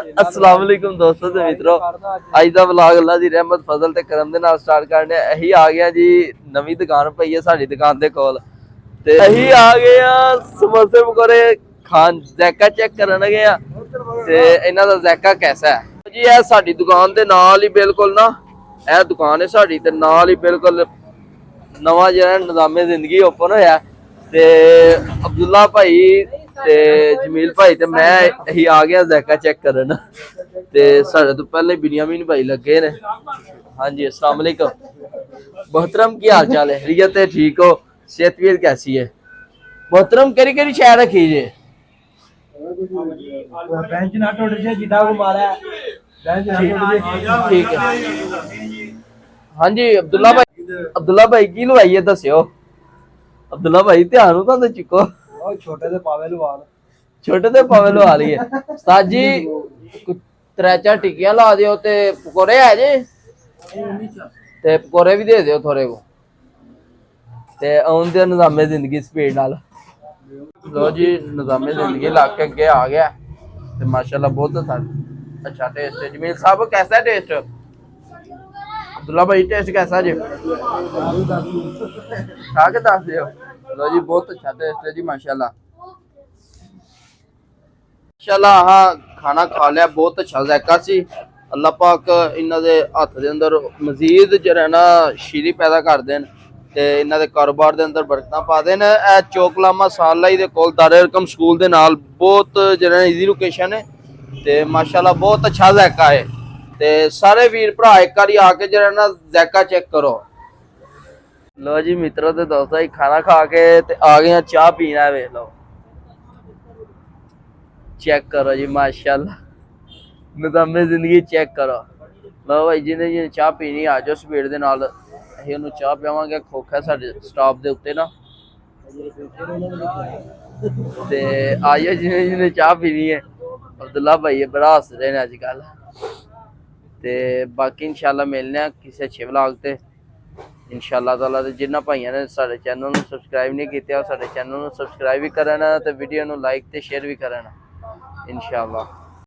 अस्सलाम वालेकुम दोस्तों ते मित्रों, अज दा व्लॉग अल्लाह दी रहमत फजल ते करम दे नाल स्टार्ट करने अही आ गया जी। नवी दुकान पई है साडी दुकान दे कोल ते अही आ गए आ समोसे पकौड़े खान ज़ायका चेक करन लगे आ ते इन्हां दा ज़ायका कैसा है जी। यह साडी दुकान दे नाल ही बिल्कुल ना, यह दुकान है साडी ते नाल ही बिल्कुल नवा जो निज़ामे जिंदगी ओपन होया ते अब्दुल्ला भाई ते जमील भाई ते मैं ही आ गया ज़ायका चेक करन ते साढ़े तो पहले बिनियामीन भाई लगे ने। हाँ जी अस्सलाम वालेकुम मोहतरम, की हाल चाल है? खैरियत है? ठीक हो? सेहत कैसी है मोहतरम? केरी केरी शहर रखी जे? ठीक है। हाँ जी अब्दुल्ला भाई की लवाई है दस्यो। अब्दुल्ला भाई ध्यान तो चुको छोटे ते पावे लवा लिए उस्ताद जी। त्रै चार टिक्कियां ला दियो ते पकौड़े है जी ते पकौड़े भी दे दियो थोड़े को ते आउन दे निज़ामे जिंदगी स्पीड नाल। लो जी निज़ामे जिंदगी ला के अगे आ गया ते माशाल्लाह बहुत अच्छा टेस्ट है। जमील साहब कैसा है टेस्ट? अब्दुल्ला भाई टेस्ट कैसा जी? खा के दस दियो। लो जी बहुत अच्छा टेस्ट है जी माशाल्लाह माशाल्लाह। हाँ खाना खा लिया, बहुत अच्छा ज़ायका सी। अल्लाह पाक इन्हां दे हत्थ दे अंदर मजीद जरा ना शीरी पैदा कर देन ते इन्हां दे कारोबार दे अंदर बरकतां पा देन। ए चौकलामा सालाई दे कोल दारुल स्कूल दे नाल बहुत जरा इजी लोकेशन है ते माशाल्लाह बहुत अच्छा ज़ायका है ते सारे वीर भरा एक बारी आके जरा ना ज़ायका चेक करो। लो जी मित्रों ते दोस्तों खाना खा के ते आ गए चाह पीना है। वेख लो चेक करो जी माशाल्लाह निज़ामे जिंदगी चेक करो। लो भाई जिन्हें जिन्हें चाह पीनी आ जाओ स्पीड दे नाल असीं उन्हें चाह पियावांगे। खोखा साडे स्टाफ दे उत्ते ना ते आइए जिन्हें जिन्हें चाह पीनी है। अब्दुल्ला भाई बड़ा हस रहे हैं अजकल ते बाकी इंशाल्लाह मिलने किसी अच्छे व्लॉग ते इंशाल्लाह ताला। ते जिन्हां भाइयां ने साडे चैनल नूं सबसक्राइब नहीं कीता साडे चैनल नूं सबसक्राइब भी करन ते वीडियो नूं लाइक ते शेयर भी करन इंशाल्लाह।